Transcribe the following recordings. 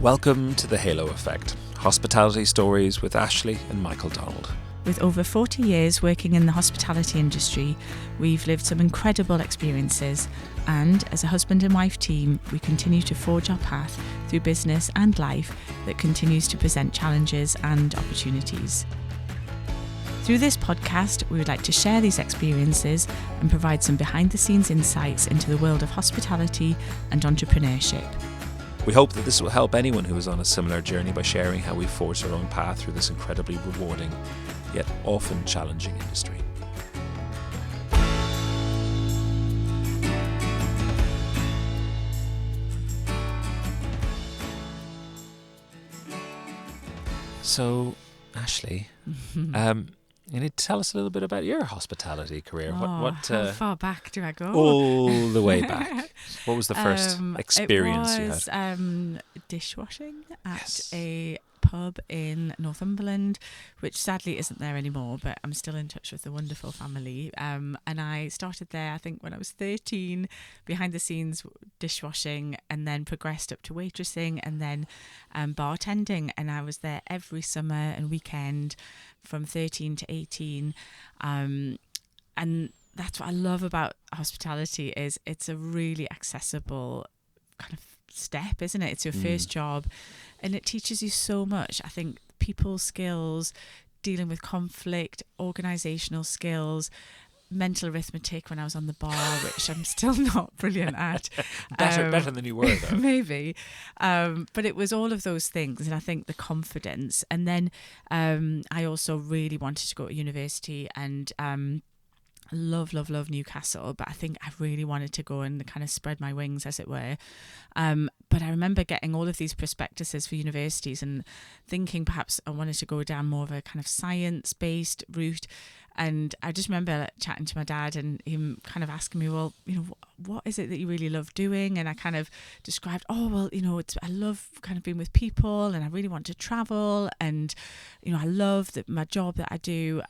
Welcome to the Halo Effect, hospitality stories with Ashleigh and Michael Donald. With over 40 years working in the hospitality industry, we've lived some incredible experiences, and as a husband and wife team, we continue to forge our path through business and life that continues to present challenges and opportunities. Through this podcast, we would like to share these experiences and provide some behind-the-scenes insights into the world of hospitality and entrepreneurship. We hope that this will help anyone who is on a similar journey by sharing how we forged our own path through this incredibly rewarding, yet often challenging industry. So, Ashleigh, you need to tell us a little bit about your hospitality career. How far back do I go? All the way back. What was the first experience you had? It was dishwashing at a pub in Northumberland, which sadly isn't there anymore, but I'm still in touch with the wonderful family. And I started there, I think, when I was 13, behind the scenes dishwashing, and then progressed up to waitressing and then bartending. And I was there every summer and weekend from 13 to 18. And that's what I love about hospitality is it's a really accessible kind of step, isn't it? It's your first job, and it teaches you so much. I think people skills, dealing with conflict, organisational skills, mental arithmetic when I was on the bar, which I'm still not brilliant at. Better than you were, though. Maybe. But it was all of those things, and I think the confidence. And then I also really wanted to go to university, and love Newcastle, but I think I really wanted to go and kind of spread my wings, as it were. But I remember getting all of these prospectuses for universities and thinking perhaps I wanted to go down more of a kind of science-based route. And I just remember chatting to my dad and him kind of asking me, well, what is it that you really love doing? And I kind of described, I love kind of being with people, and I really want to travel, and I love my job that I do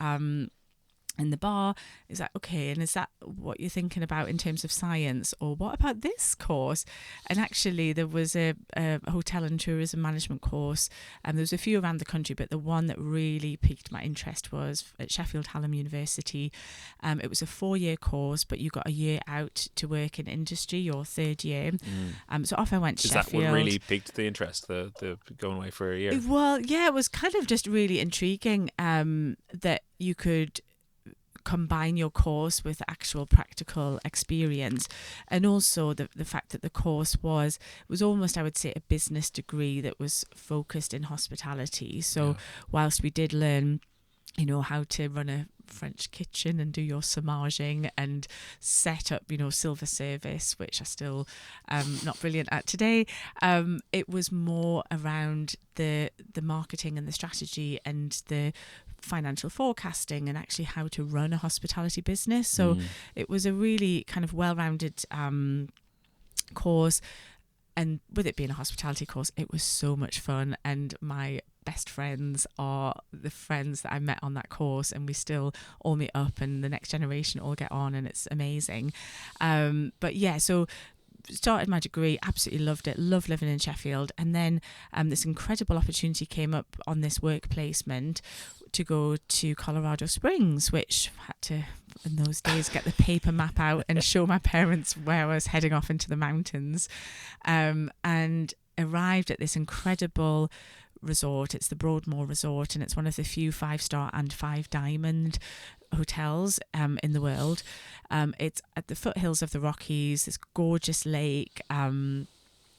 in the bar. Is that okay? And is that what you're thinking about in terms of science? Or what about this course? And actually there was a hotel and tourism management course, and there was a few around the country, but the one that really piqued my interest was at Sheffield Hallam University. It was a 4-year course, but you got a year out to work in industry, your third year. So off I went to Sheffield. Is that what really piqued the interest, the going away for a year? Well, yeah, it was kind of just really intriguing that you could combine your course with actual practical experience, and also the fact that the course was almost, I would say, a business degree that was focused in hospitality. So whilst we did learn how to run a French kitchen and do your samaging and set up silver service, which I still not brilliant at today, it was more around the marketing and the strategy and the financial forecasting and actually how to run a hospitality business. So it was a really kind of well-rounded course, and with it being a hospitality course, it was so much fun, and my best friends are the friends that I met on that course, and we still all meet up, and the next generation all get on, and it's amazing. But yeah, so started my degree, absolutely loved it, loved living in Sheffield, and then this incredible opportunity came up on this work placement to go to Colorado Springs, which I had to, in those days, get the paper map out and show my parents where I was heading off into the mountains, and arrived at this incredible resort. It's the Broadmoor Resort, and it's one of the few 5-star and 5-diamond hotels in the world. It's at the foothills of the Rockies, this gorgeous lake.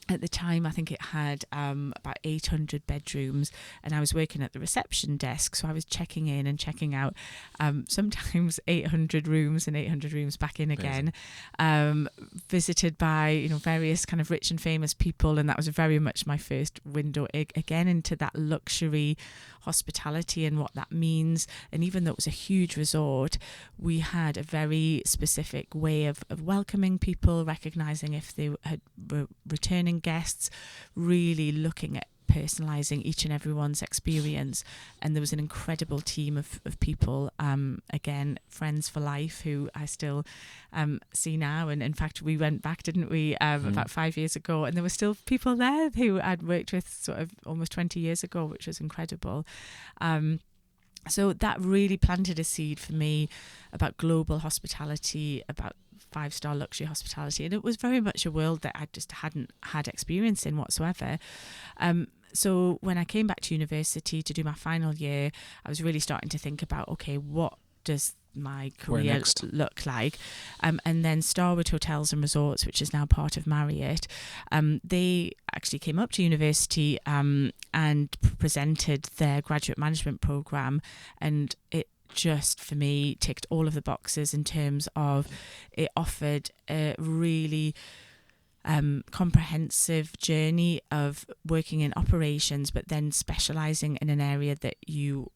At the time, I think it had about 800 bedrooms, and I was working at the reception desk, so I was checking in and checking out, sometimes 800 rooms and 800 rooms back in again, visited by various kind of rich and famous people, and that was very much my first window again into that luxury hospitality and what that means. And even though it was a huge resort, we had a very specific way of welcoming people, recognising if they were returning guests, really looking at personalising each and everyone's experience. And there was an incredible team of people, again, friends for life, who I still see now. And in fact, we went back, didn't we, about 5 years ago, and there were still people there who I'd worked with sort of almost 20 years ago, which was incredible. So that really planted a seed for me about global hospitality, about 5-star luxury hospitality. And it was very much a world that I just hadn't had experience in whatsoever. So when I came back to university to do my final year, I was really starting to think about, okay, what does my career look like? And then Starwood Hotels and Resorts, which is now part of Marriott, they actually came up to university and presented their graduate management program, and it just, for me, ticked all of the boxes in terms of it offered a really comprehensive journey of working in operations, but then specialising in an area that you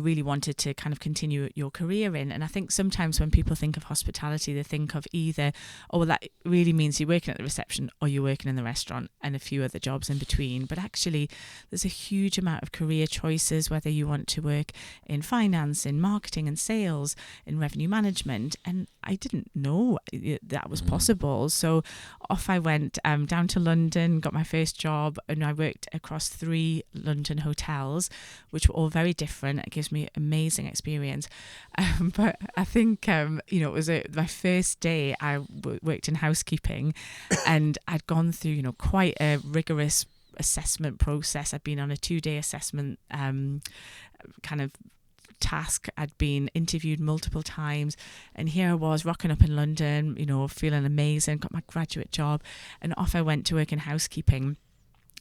really wanted to kind of continue your career in. And I think sometimes when people think of hospitality, they think of either, oh, well, that really means you're working at the reception or you're working in the restaurant and a few other jobs in between. But actually, there's a huge amount of career choices, whether you want to work in finance, in marketing and sales, in revenue management. And I didn't know that was possible. So off I went down to London, got my first job, and I worked across 3 London hotels, which were all very different. It gives me amazing experience. But I think, it was my first day. I worked in housekeeping, and I'd gone through, quite a rigorous assessment process. I'd been on a 2-day assessment kind of task. I'd been interviewed multiple times, and here I was rocking up in London, feeling amazing, got my graduate job, and off I went to work in housekeeping.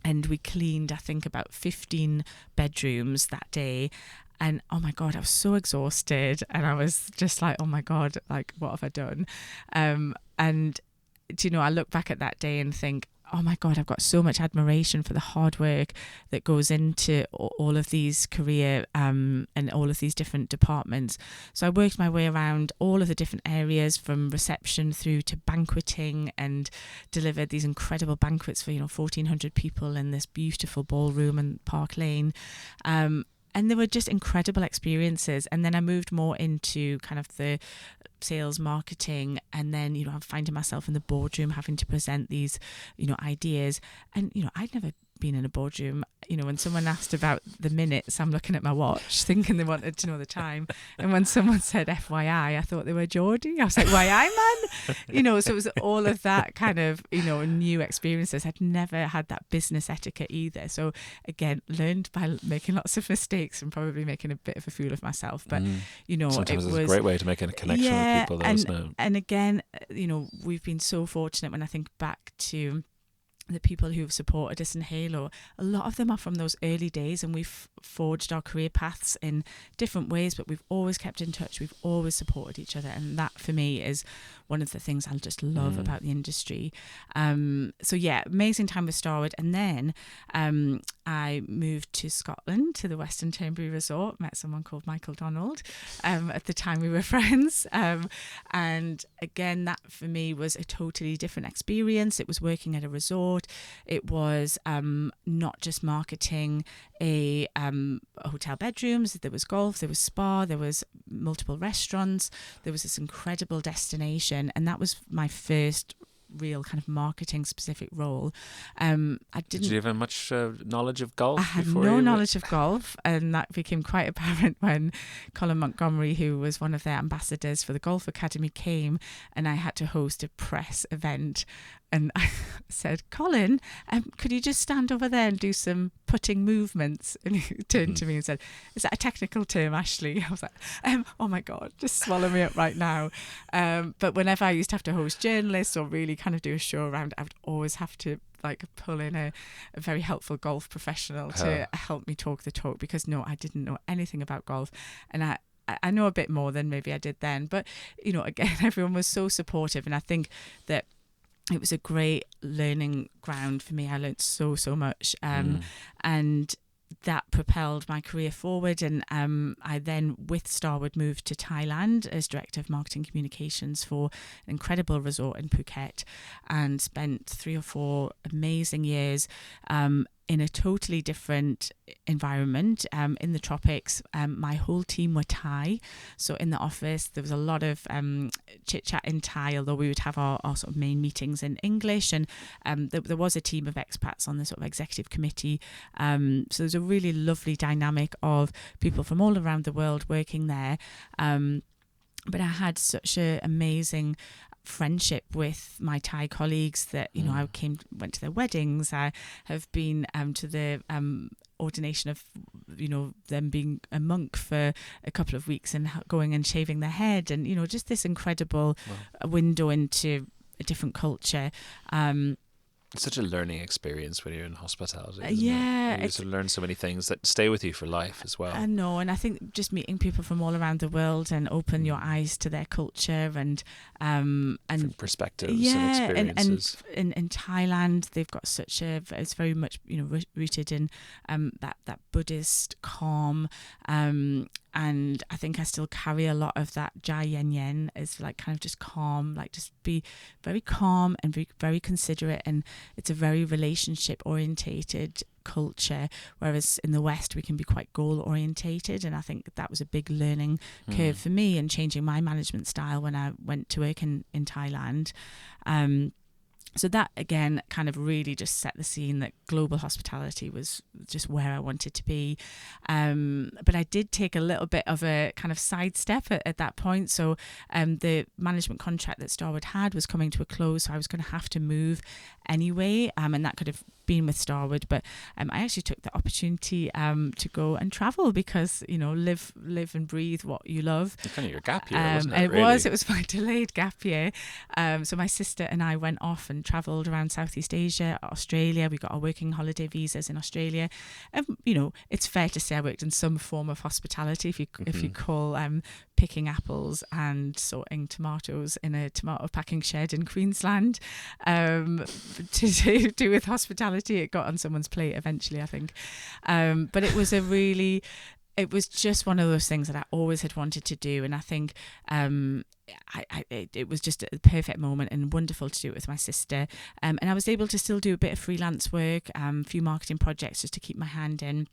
And we cleaned, I think, about 15 bedrooms that day. And oh my God, I was so exhausted. And I was just like, oh my God, like, what have I done? And, I look back at that day and think, oh my God, I've got so much admiration for the hard work that goes into all of these career and all of these different departments. So I worked my way around all of the different areas, from reception through to banqueting, and delivered these incredible banquets for 1,400 people in this beautiful ballroom in Park Lane. And they were just incredible experiences. And then I moved more into kind of the sales, marketing, and then I'm finding myself in the boardroom having to present these ideas. And I'd never been in a boardroom. When someone asked about the minutes, I'm looking at my watch thinking they wanted to know the time. And when someone said FYI, I thought they were Geordie. I was like, why I man? So it was all of that kind of new experiences. I'd never had that business etiquette either. So again, learned by making lots of mistakes and probably making a bit of a fool of myself. But sometimes it's a great way to make a connection with people, though, isn't it? And again, we've been so fortunate. When I think back to the people who've supported us in Halo, a lot of them are from those early days, and we've forged our career paths in different ways, but we've always kept in touch. We've always supported each other, and that for me is one of the things I just love about the industry. So yeah, amazing time with Starwood. And then I moved to Scotland, to the Western Turnberry Resort, met someone called Michael Donald. At the time we were friends. And again, that for me was a totally different experience. It was working at a resort. It was not just marketing a hotel bedrooms. There was golf, there was spa, there was multiple restaurants. There was this incredible destination, and that was my first real kind of marketing specific role. Did you have much knowledge of golf? I had no knowledge of golf, and that became quite apparent when Colin Montgomery, who was one of their ambassadors for the Golf Academy, came, and I had to host a press event. And I said, Colin, could you just stand over there and do some putting movements? And he turned to me and said, is that a technical term, Ashleigh? I was like, oh my God, just swallow me up right now. But whenever I used to have to host journalists or really kind of do a show around, I would always have to pull in a very helpful golf professional to help me talk the talk, because I didn't know anything about golf. And I know a bit more than maybe I did then. But, again, everyone was so supportive. And I think that it was a great learning ground for me. I learned so much. And that propelled my career forward, and I then, with Starwood, moved to Thailand as Director of Marketing Communications for an incredible resort in Phuket, and spent 3 or 4 amazing years in a totally different environment in the tropics. My whole team were Thai, so in the office there was a lot of chit chat in Thai, although we would have our sort of main meetings in English, and there was a team of expats on the sort of executive committee, so there's a really lovely dynamic of people from all around the world working there, but I had such an amazing friendship with my Thai colleagues that, you know, I went to their weddings. I have been to the ordination of, you know, them being a monk for a couple of weeks and going and shaving their head, and, you know, just this incredible window into a different culture. It's such a learning experience when you're in hospitality. Yeah. You sort of learn so many things that stay with you for life as well. I know, and I think just meeting people from all around the world and open your eyes to their culture and different perspectives and experiences. And in Thailand, they've got it's very much, you know, rooted in that Buddhist calm, and I think I still carry a lot of that Jai Yen Yen, is like kind of just calm, like just be very calm and be very considerate, and it's a very relationship orientated culture, whereas in the West we can be quite goal orientated, and I think that was a big learning curve for me and changing my management style when I went to work in Thailand. So that, again, kind of really just set the scene that global hospitality was just where I wanted to be. But I did take a little bit of a kind of sidestep at that point. So the management contract that Starwood had was coming to a close, so I was going to have to move anyway, and that could have been with Starwood, but I actually took the opportunity to go and travel, because, you know, live and breathe what you love. It's kind of your gap year, wasn't it? It was my delayed gap year. So my sister and I went off and travelled around Southeast Asia, Australia. We got our working holiday visas in Australia. You know, it's fair to say I worked in some form of hospitality, if you call picking apples and sorting tomatoes in a tomato packing shed in Queensland to do with hospitality. It got on someone's plate eventually, I think. But it was it was just one of those things that I always had wanted to do, and I think it was just a perfect moment and wonderful to do it with my sister. And I was able to still do a bit of freelance work, a few marketing projects just to keep my hand in.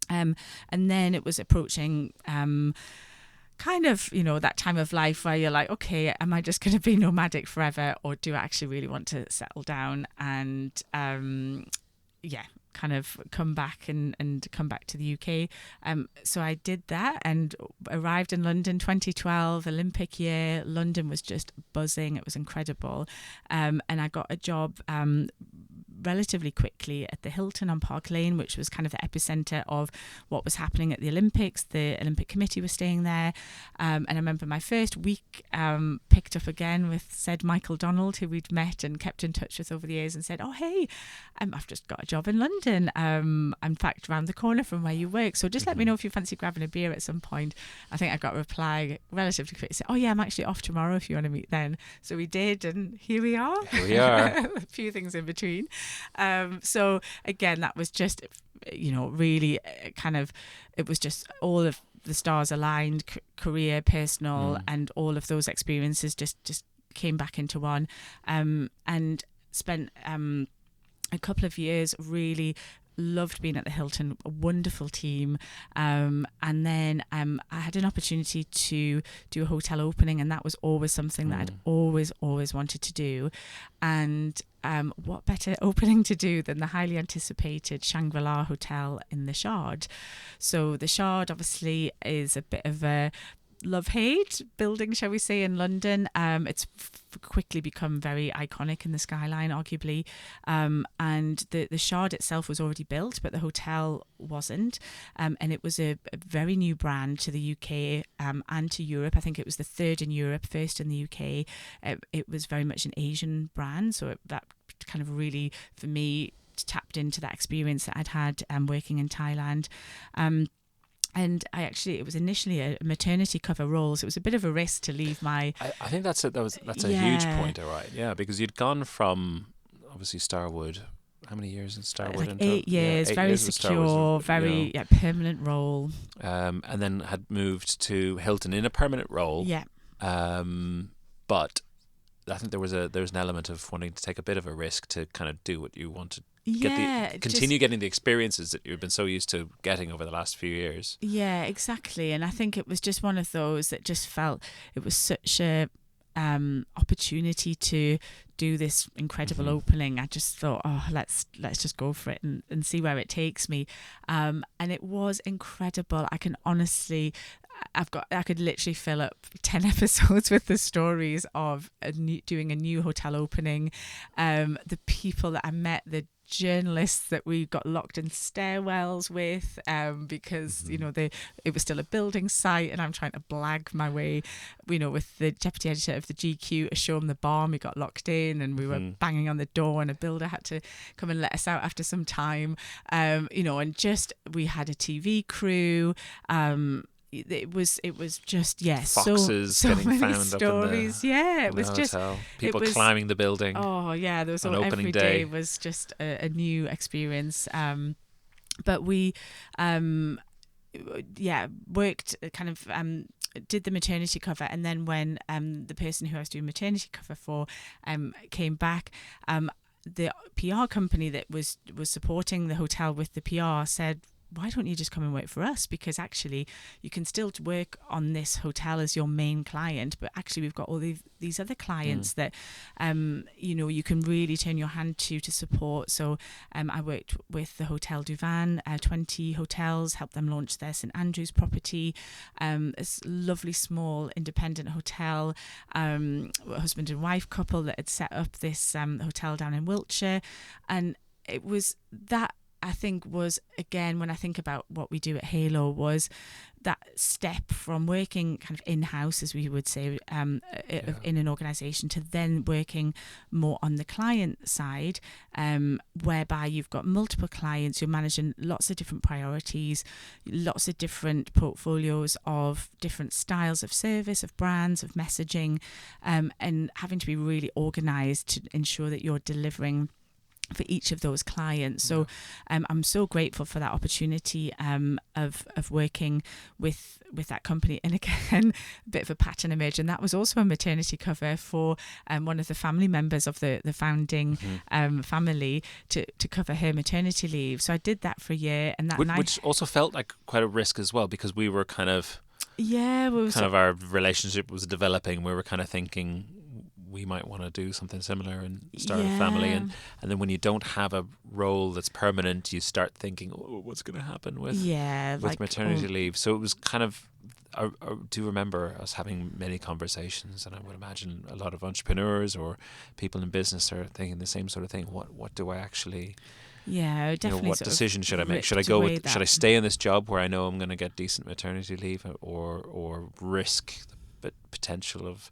And then it was approaching kind of, you know, that time of life where you're like, okay, am I just going to be nomadic forever, or do I actually really want to settle down and kind of come back and come back to the UK. So I did that and arrived in London 2012, Olympic year. London was just buzzing. It was incredible. And I got a job relatively quickly at the Hilton on Park Lane, which was kind of the epicenter of what was happening at the Olympics. The Olympic Committee was staying there. And I remember my first week picked up again with said Michael Donald, who we'd met and kept in touch with over the years, and said, oh, hey, I've just got a job in London. In fact, around the corner from where you work. So just let me know if you fancy grabbing a beer at some point. I think I got a reply relatively quickly. Said, oh, yeah, I'm actually off tomorrow if you want to meet then. So we did, and here we are. Here we are. A few things in between. So again, that was just, you know, really kind of, it was just all of the stars aligned, career, personal, and all of those experiences just came back into one, and spent a couple of years really loved being at the Hilton, a wonderful team, and then I had an opportunity to do a hotel opening, and that was always something that I'd always wanted to do. And what better opening to do than the highly anticipated Shangri-La Hotel in the Shard. So the Shard obviously is a bit of a love-hate building, shall we say, in London. It's quickly become very iconic in the skyline, arguably, and the Shard itself was already built, but the hotel wasn't, and it was a very new brand to the UK and to Europe. I think it was the third in Europe, first in the UK. It was very much an Asian brand, so that kind of really, for me, tapped into that experience that I'd had working in Thailand. And it was initially a maternity cover role, so it was a bit of a risk to leave my... I think that's a huge point, all right. Yeah, because you'd gone from, obviously, Starwood, how many years in Starwood? Like in 8 years, 8 very years with Starwood, secure, very permanent role. And then had moved to Hilton in a permanent role. Yeah. But I think there was an element of wanting to take a bit of a risk to kind of do what you wanted. Continue getting the experiences that you've been so used to getting over the last few years. Yeah, exactly. And I think it was just one of those that just felt it was such a opportunity to do this incredible opening. I just thought, let's just go for it and see where it takes me. And it was incredible. I can honestly, I could literally fill up 10 episodes with the stories of doing a new hotel opening, the people that I met, the journalists that we got locked in stairwells with because it was still a building site, and I'm trying to blag my way with the deputy editor of the GQ to show him the barn. We got locked in and we were banging on the door, and a builder had to come and let us out after some time, and just we had a TV crew. It was just foxes so getting many found stories. Up in it was just hotel. People climbing the building. Oh yeah, there was on opening every day was just a new experience. But we worked kind of did the maternity cover, and then when the person who I was doing maternity cover for came back, the PR company that was supporting the hotel with the PR said, why don't you just come and work for us? Because actually you can still work on this hotel as your main client, but actually we've got all these other clients that you can really turn your hand to support. So I worked with the Hotel du Vin, 20 hotels, helped them launch their St Andrews property, a lovely small independent hotel, husband and wife couple that had set up this hotel down in Wiltshire. And it was that, I think, was, again, when I think about what we do at Halo, was that step from working kind of in-house, as we would say, in an organisation, to then working more on the client side, whereby you've got multiple clients, you're managing lots of different priorities, lots of different portfolios of different styles of service, of brands, of messaging, and having to be really organised to ensure that you're delivering for each of those clients. So I'm so grateful for that opportunity of working with that company. And again, a bit of a pattern emerged, and that was also a maternity cover for one of the family members of the founding family to cover her maternity leave. So I did that for a year, and which also felt like quite a risk as well, because we were kind of our relationship was developing. We were kind of thinking we might want to do something similar and start a family, and then when you don't have a role that's permanent, you start thinking, what's going to happen with maternity leave. So it was kind of, I do remember us having many conversations, and I would imagine a lot of entrepreneurs or people in business are thinking the same sort of thing. What do I actually definitely. What decision should I make? Should I go with? Should I stay in this job where I know I'm going to get decent maternity leave, or risk the potential of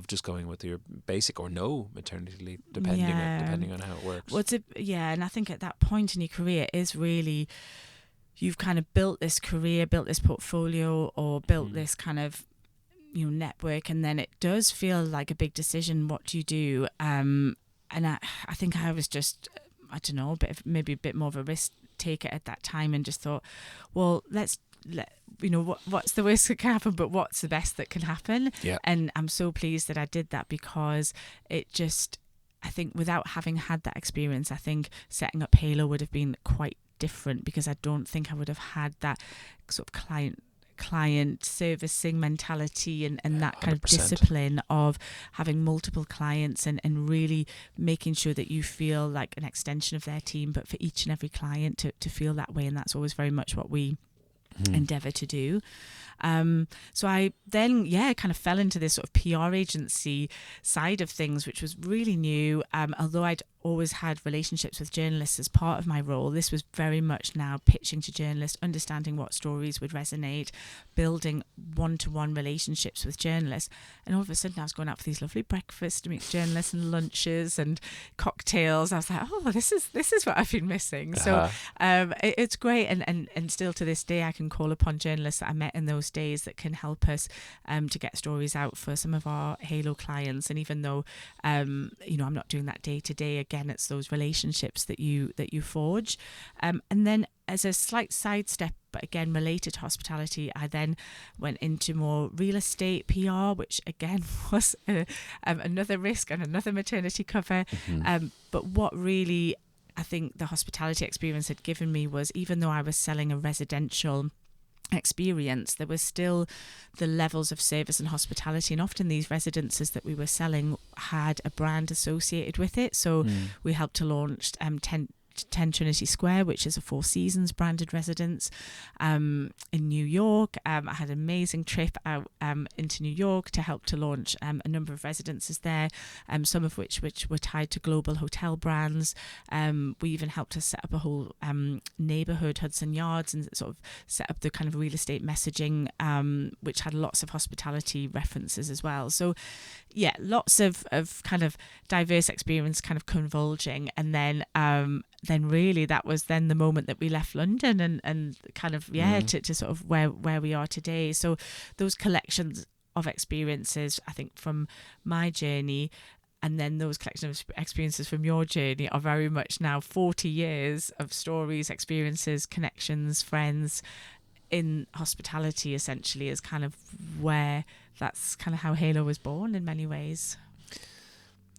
just going with your basic or no maternity leave, depending on how it works. And I think at that point in your career is really, you've kind of built this career, built this portfolio, or built this kind of network, and then it does feel like a big decision. What do you do? And I think I was just, I don't know, maybe a bit more of a risk taker at that time, and just thought, well, what's the worst that can happen, but what's the best that can happen? And I'm so pleased that I did that, because it just, I think without having had that experience, I think setting up Halo would have been quite different, because I don't think I would have had that sort of client servicing mentality and that kind 100%. of discipline of having multiple clients and really making sure that you feel like an extension of their team, but for each and every client to feel that way. And that's always very much what we endeavour to do. So I then kind of fell into this sort of PR agency side of things, which was really new. Although I'd always had relationships with journalists as part of my role, this was very much now pitching to journalists, understanding what stories would resonate, building one-to-one relationships with journalists. And all of a sudden I was going out for these lovely breakfasts to meet journalists, and lunches and cocktails. I was like, this is what I've been missing. So it's great, and still to this day I can can call upon journalists that I met in those days that can help us to get stories out for some of our Halo clients. And even though I'm not doing that day to day, again, it's those relationships that you forge. And then as a slight sidestep, but again related to hospitality, I then went into more real estate PR, which again was another risk and another maternity cover. But what really I think the hospitality experience had given me was, even though I was selling a residential experience, there was still the levels of service and hospitality, and often these residences that we were selling had a brand associated with it. So we helped to launch 10 Trinity Square, which is a Four Seasons branded residence in New York. I had an amazing trip out into New York to help to launch a number of residences there, some of which were tied to global hotel brands. We even helped to set up a whole neighborhood, Hudson Yards, and sort of set up the kind of real estate messaging, which had lots of hospitality references as well. So yeah, lots of kind of diverse experience kind of converging. And then really that was then the moment that we left London and kind of to sort of where we are today. So those collections of experiences, I think, from my journey, and then those collection of experiences from your journey, are very much now 40 years of stories, experiences, connections, friends in hospitality, essentially, is kind of where that's kind of how Halo was born in many ways.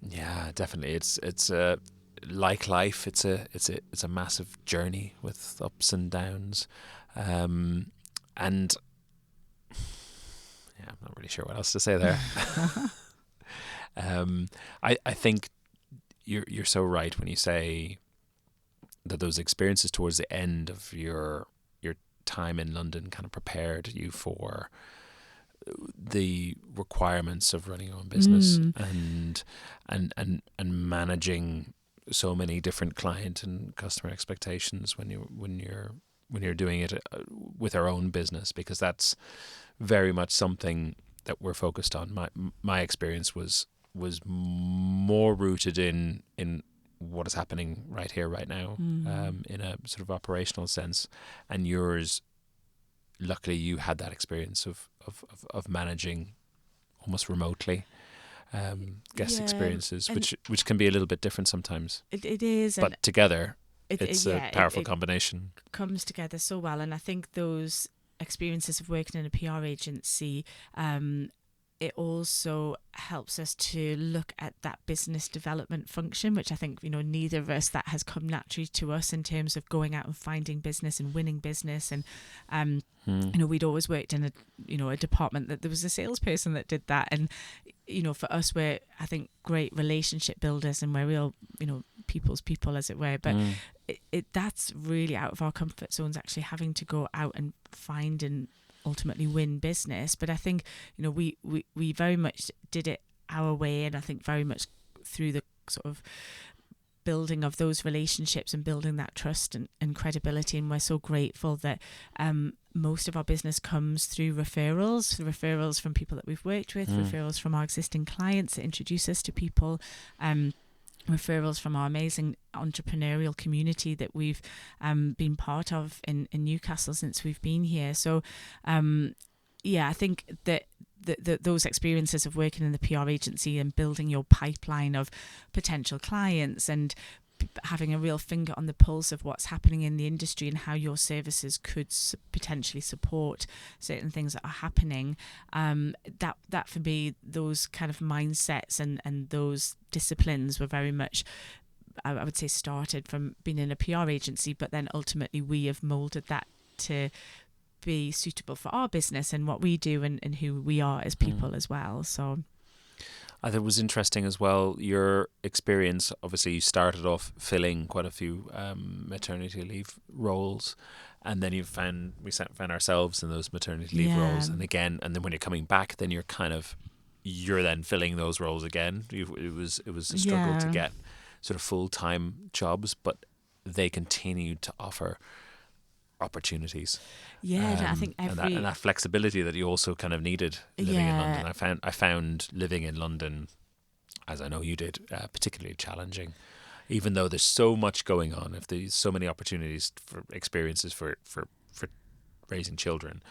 Yeah, definitely. It's like life. It's a massive journey with ups and downs, and yeah, I'm not really sure what else to say there. I think you're so right when you say that those experiences towards the end of your time in London kind of prepared you for the requirements of running your own business and managing so many different client and customer expectations when you're doing it with our own business, because that's very much something that we're focused on. My experience was more rooted in what is happening right here, right now, in a sort of operational sense, and yours, luckily, you had that experience of managing almost remotely guest experiences, which can be a little bit different sometimes. It is, but together, it's a powerful combination. Comes together so well, and I think those experiences of working in a PR agency, it also helps us to look at that business development function, which I think, neither of us, that has come naturally to us in terms of going out and finding business and winning business. And, we'd always worked in a department that there was a salesperson that did that. And, for us, we're, I think, great relationship builders, and we're real, people's people, as it were. But that's really out of our comfort zones, actually having to go out and find and ultimately win business. But I think we very much did it our way, and I think very much through the sort of building of those relationships and building that trust and credibility. And we're so grateful that most of our business comes through referrals from people that we've worked with, referrals from our existing clients that introduce us to people, referrals from our amazing entrepreneurial community that we've been part of in Newcastle since we've been here. So I think that those experiences of working in the PR agency and building your pipeline of potential clients and having a real finger on the pulse of what's happening in the industry and how your services could potentially support certain things that are happening, that for me, those kind of mindsets and those disciplines were very much, I would say, started from being in a PR agency, but then ultimately we have molded that to be suitable for our business and what we do and who we are as people as well. So I thought it was interesting as well, your experience. Obviously you started off filling quite a few maternity leave roles, and then we found ourselves in those maternity leave roles, and then when you're coming back, then you're then filling those roles again. It was a struggle to get sort of full-time jobs, but they continued to offer opportunities. I think and that flexibility that you also kind of needed living in London. I found living in London, as I know you did, particularly challenging. Even though there's so much going on, if there's so many opportunities for experiences for raising children.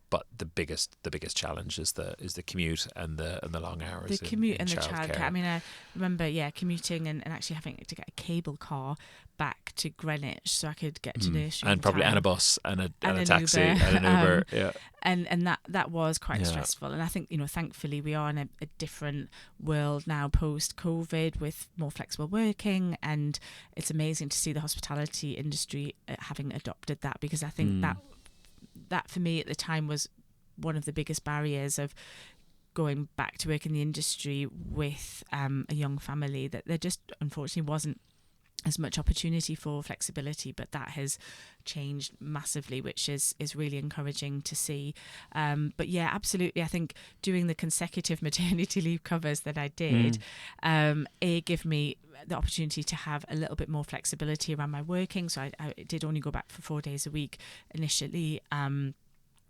But the biggest challenge is the commute and the long hours. The commute and the childcare. childcare. I mean, I remember, commuting and actually having to get a cable car back to Greenwich so I could get to nursery. And probably and a bus and a an taxi Uber. and an Uber. And that was quite stressful. And I think, thankfully we are in a different world now post-COVID with more flexible working, and it's amazing to see the hospitality industry having adopted that, because I think that for me at the time was one of the biggest barriers of going back to work in the industry with a young family, that there just unfortunately wasn't as much opportunity for flexibility, but that has changed massively, which is really encouraging to see. But yeah, absolutely. I think doing the consecutive maternity leave covers that I did, give me the opportunity to have a little bit more flexibility around my working. So I did only go back for 4 days a week initially.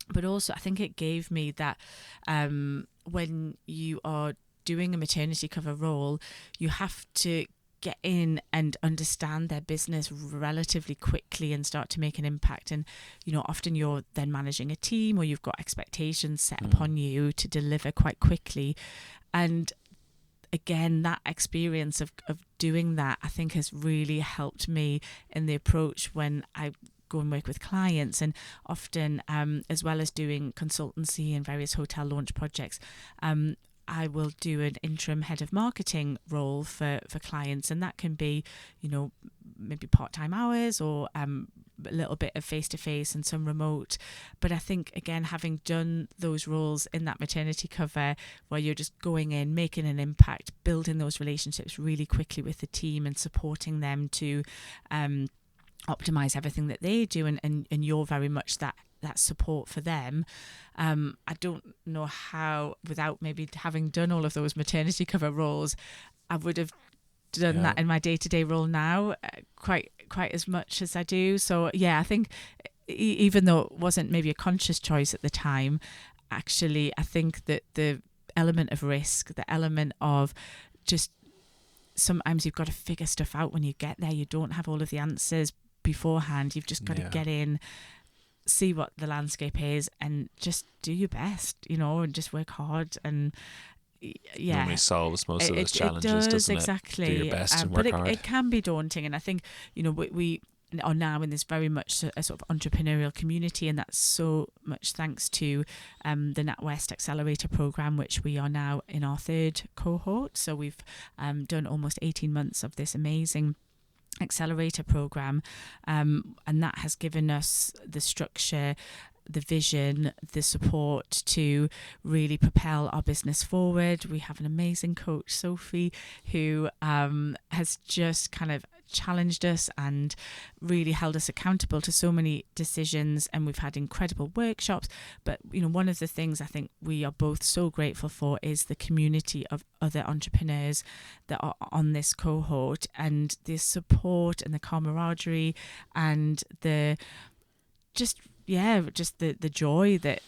But also I think it gave me that when you are doing a maternity cover role, you have to get in and understand their business relatively quickly and start to make an impact. And often you're then managing a team, or you've got expectations set upon you to deliver quite quickly. And again, that experience of doing that, I think, has really helped me in the approach when I go and work with clients. And often, as well as doing consultancy and various hotel launch projects, I will do an interim head of marketing role for clients, and that can be, maybe part-time hours or a little bit of face-to-face and some remote. But I think, again, having done those roles in that maternity cover where you're just going in, making an impact, building those relationships really quickly with the team and supporting them to optimize everything that they do, and you're very much that support for them. I don't know how, without maybe having done all of those maternity cover roles, I would have done that in my day-to-day role now quite as much as I do. So yeah, I think even though it wasn't maybe a conscious choice at the time, actually I think that the element of risk, the element of just sometimes you've got to figure stuff out when you get there. You don't have all of the answers beforehand. You've just got to get in, see what the landscape is, and just do your best, and just work hard. And normally solves most of those challenges, doesn't it? Exactly. Do your best and work hard. But it can be daunting, and I think we are now in this very much a sort of entrepreneurial community, and that's so much thanks to the NatWest Accelerator program, which we are now in our 3rd cohort. So we've done almost 18 months of this amazing Accelerator program, and that has given us the structure, the vision, the support to really propel our business forward. We have an amazing coach, Sophie, who has just kind of challenged us and really held us accountable to so many decisions, and we've had incredible workshops. But one of the things I think we are both so grateful for is the community of other entrepreneurs that are on this cohort, and the support and the camaraderie and the the joy that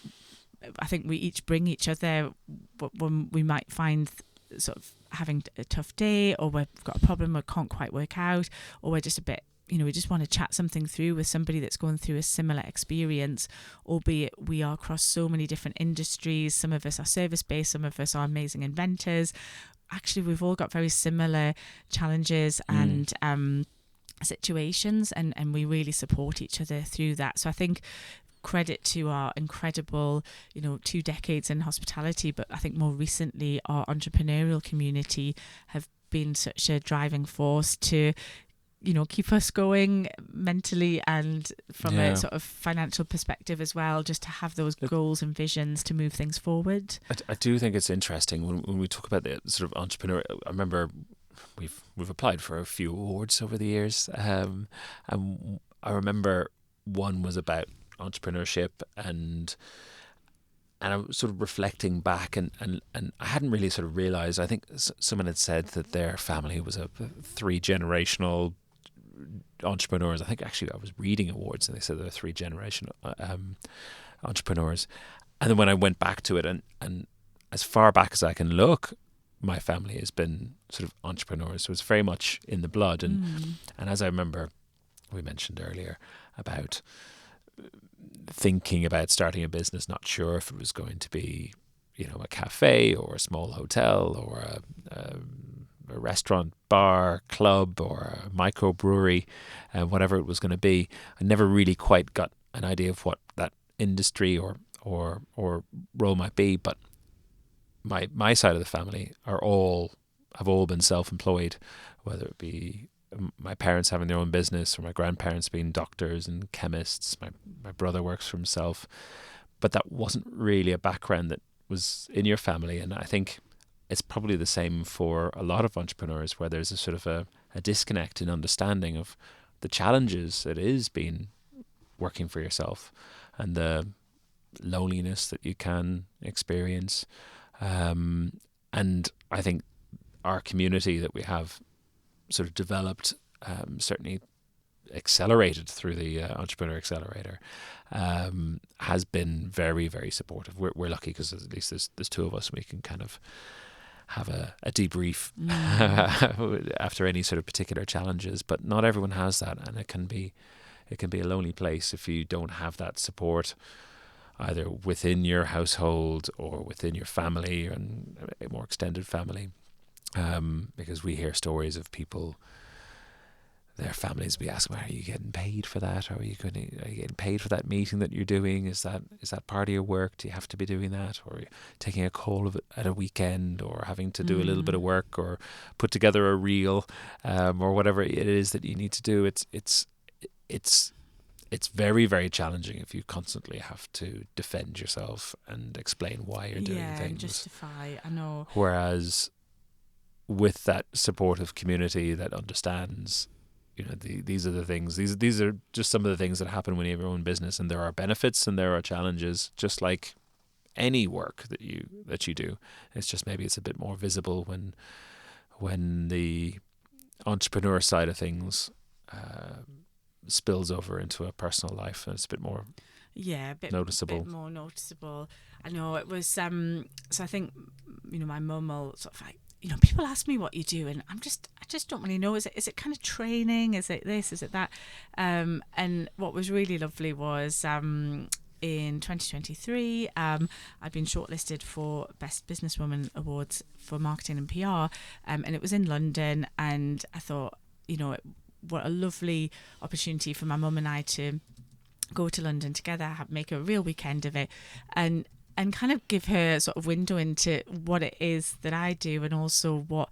I think we each bring each other when we might find sort of having a tough day, or we've got a problem we can't quite work out, or we're just a bit, we just want to chat something through with somebody that's going through a similar experience, albeit we are across so many different industries. Some of us are service-based, some of us are amazing inventors. Actually, we've all got very similar challenges and situations, and we really support each other through that. So I think credit to our incredible 2 decades in hospitality, but I think more recently our entrepreneurial community have been such a driving force to keep us going mentally and from a sort of financial perspective as well, just to have those goals and visions to move things forward. I do think it's interesting when we talk about the sort of entrepreneur. I remember we've applied for a few awards over the years, and I remember one was about entrepreneurship, and I was sort of reflecting back, and I hadn't really sort of realised. I think someone had said that their family was a 3-generational entrepreneurs. I think actually I was reading awards, and they said there were 3-generational entrepreneurs. And then when I went back to it, and as far back as I can look, my family has been sort of entrepreneurs, so it's very much in the blood. And as I remember, we mentioned earlier about thinking about starting a business, not sure if it was going to be, a cafe or a small hotel or a restaurant, bar, club, or a microbrewery, whatever it was going to be. I never really quite got an idea of what that industry or role might be. But my side of the family have all been self-employed, whether it be my parents having their own business or my grandparents being doctors and chemists. My brother works for himself, but that wasn't really a background that was in your family. And I think it's probably the same for a lot of entrepreneurs, where there's a sort of a disconnect in understanding of the challenges it is being working for yourself and the loneliness that you can experience. And I think our community that we have sort of developed, certainly accelerated through the Entrepreneur Accelerator, has been very, very supportive. We're lucky because at least there's two of us. We can kind of have a debrief after any sort of particular challenges, but not everyone has that, and it can be a lonely place if you don't have that support, either within your household or within your family and a more extended family. Because we hear stories of people, their families be asking, are you getting paid for that? Are you getting paid for that meeting that you're doing? Is that part of your work? Do you have to be doing that? Or taking a call at a weekend, or having to do a little bit of work, or put together a reel, or whatever it is that you need to do. It's very, very challenging if you constantly have to defend yourself and explain why you're doing things. And justify, I know. Whereas with that supportive community that understands, these are the things, these are just some of the things that happen when you have your own business, and there are benefits and there are challenges, just like any work that you do. It's just maybe it's a bit more visible when the entrepreneur side of things spills over into a personal life, and it's a bit more noticeable. A bit more noticeable. I know it was. So I think my mum will sort of like, people ask me what you do, and I just don't really know. Is it kind of training? Is it this? Is it that? And what was really lovely was in 2023, I'd been shortlisted for Best Businesswoman Awards for Marketing and PR, and it was in London. And I thought, what a lovely opportunity for my mum and I to go to London together, make a real weekend of it, and kind of give her a sort of window into what it is that I do, and also what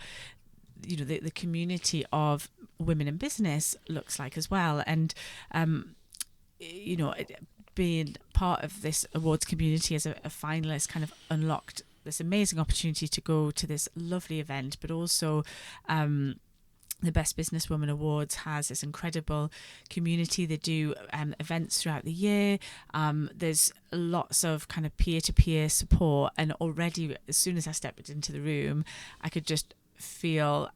the community of women in business looks like as well. And being part of this awards community as a finalist kind of unlocked this amazing opportunity to go to this lovely event, but also the Best Businesswoman Awards has this incredible community. They do events throughout the year. There's lots of kind of peer-to-peer support. And already, as soon as I stepped into the room, I could just feel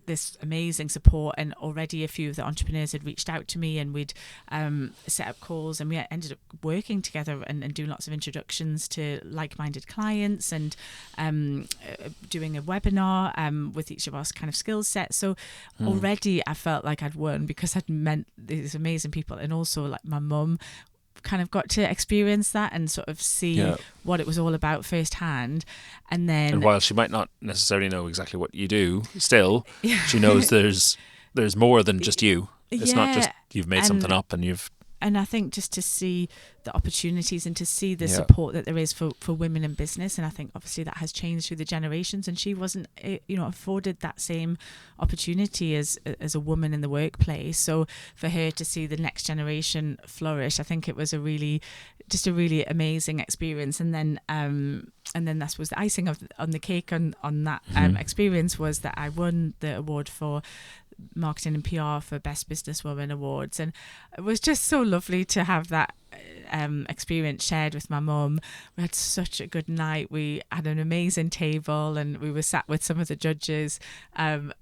this amazing support. And already a few of the entrepreneurs had reached out to me, and we'd set up calls, and we ended up working together and doing lots of introductions to like-minded clients, and doing a webinar with each of us kind of skill sets. So already I felt like I'd won, because I'd met these amazing people, and also like my mum kind of got to experience that and sort of see what it was all about firsthand. And while she might not necessarily know exactly what you do, still she knows there's more than just you. It's not just you've made something up and you've. And I think just to see the opportunities and to see the support that there is for women in business. And I think obviously that has changed through the generations, and she wasn't, afforded that same opportunity as a woman in the workplace. So for her to see the next generation flourish, I think it was a really amazing experience. And then that was the icing on the cake on that experience, was that I won the award for Marketing and PR for Best Businesswoman Awards. And it was just so lovely to have that experience shared with my mum. We had such a good night. We had an amazing table, and we were sat with some of the judges, and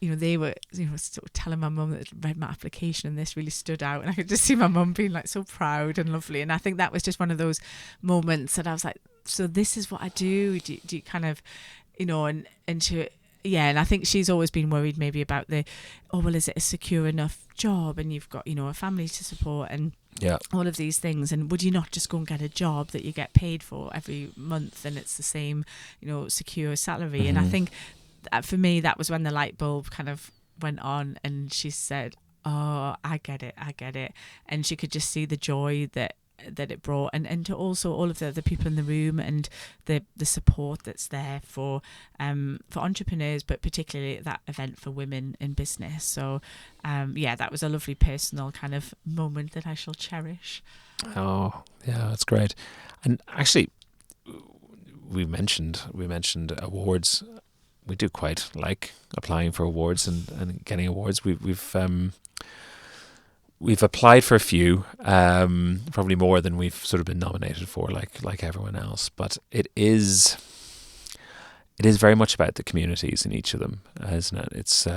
they were sort of telling my mum that they'd read my application, and this really stood out, and I could just see my mum being like so proud and lovely. And I think that was just one of those moments that I was like, so this is what I do. Do you kind of and to and I think she's always been worried maybe about is it a secure enough job, and you've got, a family to support and all of these things, and would you not just go and get a job that you get paid for every month and it's the same, secure salary? Mm-hmm. And I think that for me, that was when the light bulb kind of went on, and she said, oh, I get it. And she could just see the joy that it brought, and to also all of the people in the room, and the support that's there for entrepreneurs, but particularly that event for women in business. So that was a lovely personal kind of moment that I shall cherish. Oh yeah, that's great. And actually, we mentioned awards. We do quite like applying for awards and getting awards. We've applied for a few, probably more than we've sort of been nominated for, like everyone else. But it is very much about the communities in each of them, isn't it? It's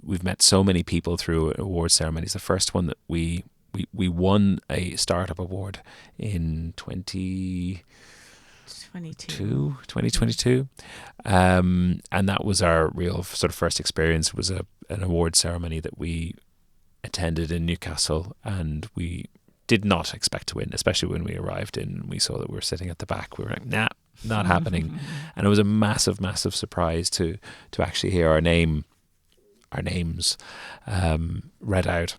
we've met so many people through award ceremonies. The first one that we won a startup award in 2022, and that was our real sort of first experience. It was an award ceremony that we attended in Newcastle, and we did not expect to win, especially when we arrived in. We saw that we were sitting at the back. We were like, nah, not happening. And it was a massive surprise to actually hear our names read out.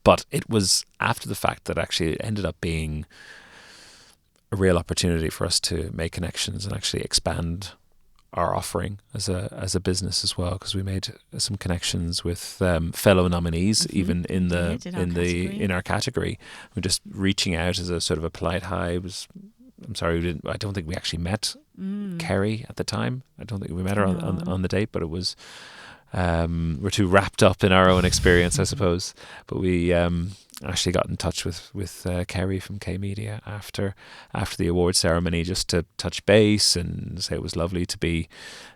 But it was after the fact that actually it ended up being a real opportunity for us to make connections and actually expand our offering as a business as well, because we made some connections with fellow nominees, even in our category. We're just reaching out as a sort of a polite hi. I don't think we actually met Kerry at the time. I don't think we met her on the date, but it was we're too wrapped up in our own experience, I suppose. But we actually got in touch with Kerry from K Media after the award ceremony, just to touch base and say it was lovely to be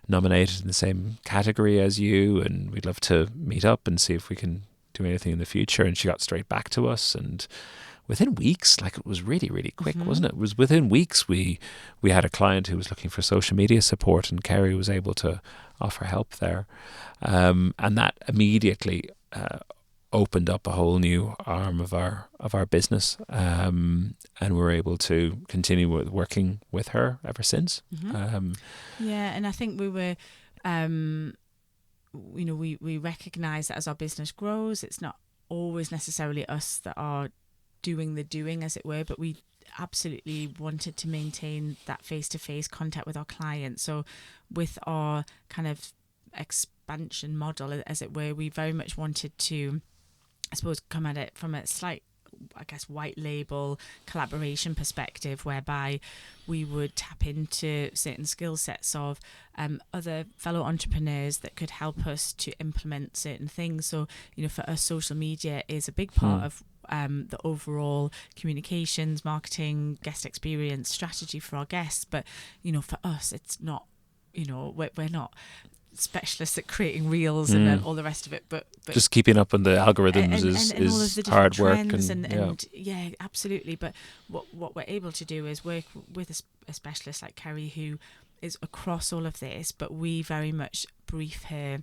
nominated in the same category as you, and we'd love to meet up and see if we can do anything in the future. And she got straight back to us, and within weeks, like, it was really, really quick, wasn't it? It was within weeks we had a client who was looking for social media support, and Kerry was able to offer help there, and that immediately opened up a whole new arm of our business, and we're able to continue working with her ever since. And I think we were, we recognise that as our business grows, it's not always necessarily us that are doing the doing, as it were, but we absolutely wanted to maintain that face-to-face contact with our clients. So with our kind of expansion model, as it were, we very much wanted to, I suppose, come at it from a slight, I guess, white label collaboration perspective, whereby we would tap into certain skill sets of other fellow entrepreneurs that could help us to implement certain things. So, for us, social media is a big part of the overall communications, marketing, guest experience strategy for our guests. But, for us, it's not, we're not specialists at creating reels and all the rest of it, but just keeping up on the algorithms and all of the hard work and absolutely. But what we're able to do is work with a specialist like Kerry, who is across all of this, but we very much brief her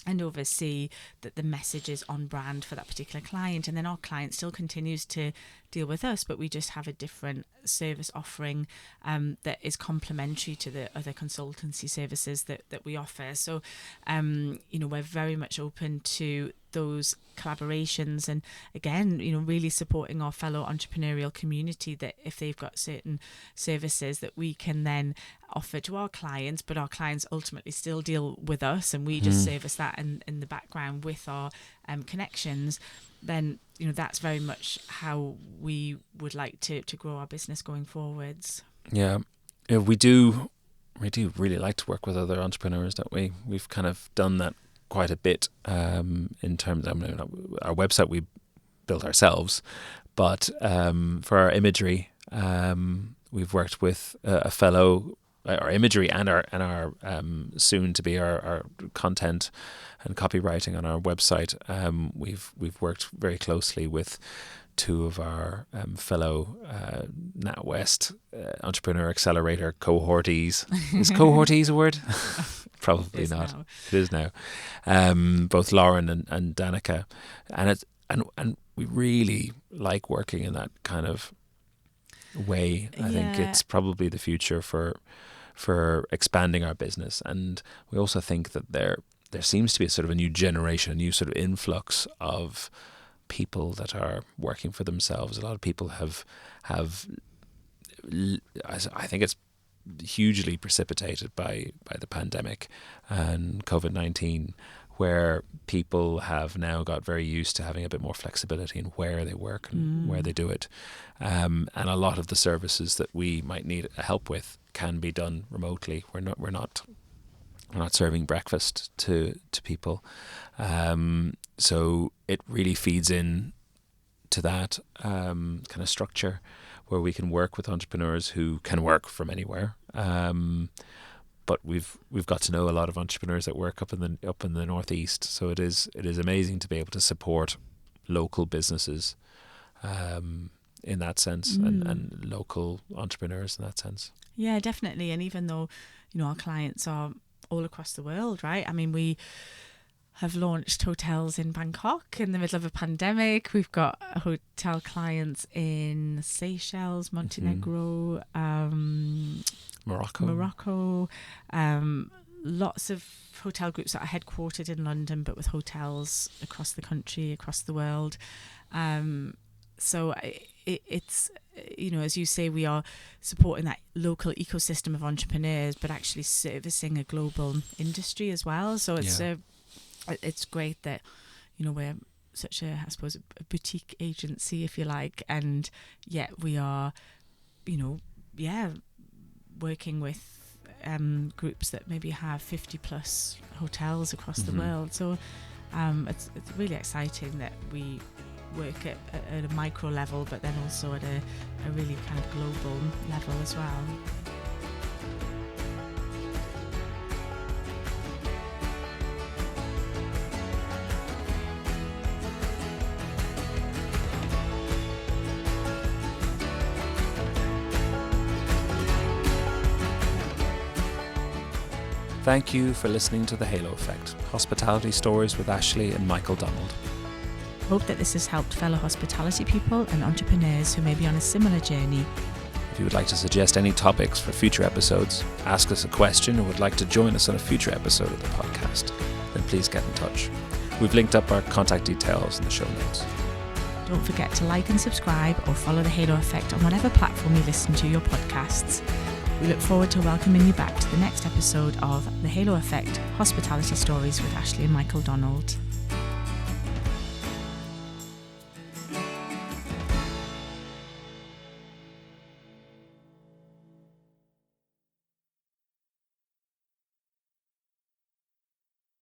and oversee that the message is on brand for that particular client, and then our client still continues to deal with us, but we just have a different service offering that is complementary to the other consultancy services that we offer. So we're very much open to those collaborations, and again, really supporting our fellow entrepreneurial community, that if they've got certain services that we can then offer to our clients, but our clients ultimately still deal with us, and we just service that in the background with our connections, then that's very much how we would like to grow our business going forwards. We do really like to work with other entrepreneurs, don't we? We've kind of done that quite a bit in terms of our website we built ourselves, but for our imagery, we've worked with a fellow, our imagery and our soon to be our content and copywriting on our website. We've worked very closely with two of our fellow NatWest Entrepreneur Accelerator cohortees. Is cohortees a word? Probably not. Now. It is now. Both Lauren and Danica, and we really like working in that kind of way. I think it's probably the future for expanding our business, and we also think that there seems to be a sort of a new generation, a new sort of influx of people that are working for themselves. A lot of people have I think it's hugely precipitated by the pandemic and COVID-19, where people have now got very used to having a bit more flexibility in where they work and where they do it. And a lot of the services that we might need help with can be done remotely. We're not serving breakfast to people. So it really feeds in to that kind of structure where we can work with entrepreneurs who can work from anywhere. But we've got to know a lot of entrepreneurs that work up in the Northeast. So it is amazing to be able to support local businesses in that sense, and local entrepreneurs in that sense. Yeah, definitely. And even though, our clients are all across the world, right? I mean, we have launched hotels in Bangkok in the middle of a pandemic. We've got hotel clients in Seychelles, Montenegro, Morocco. Lots of hotel groups that are headquartered in London, but with hotels across the country, across the world. So it's, as you say, we are supporting that local ecosystem of entrepreneurs, but actually servicing a global industry as well. So it's great that, we're such a, I suppose, a boutique agency, if you like, and yet we are, working with groups that maybe have 50 plus hotels across the world. So it's really exciting that we work at a micro level, but then also at a really kind of global level as well. Thank you for listening to The Halo Effect, Hospitality Stories with Ashleigh and Michael Donald. Hope that this has helped fellow hospitality people and entrepreneurs who may be on a similar journey. If you would like to suggest any topics for future episodes, ask us a question, or would like to join us on a future episode of the podcast, then please get in touch. We've linked up our contact details in the show notes. Don't forget to like and subscribe or follow The Halo Effect on whatever platform you listen to your podcasts. We look forward to welcoming you back to the next episode of The Halo Effect, Hospitality Stories with Ashleigh and Michael Donald.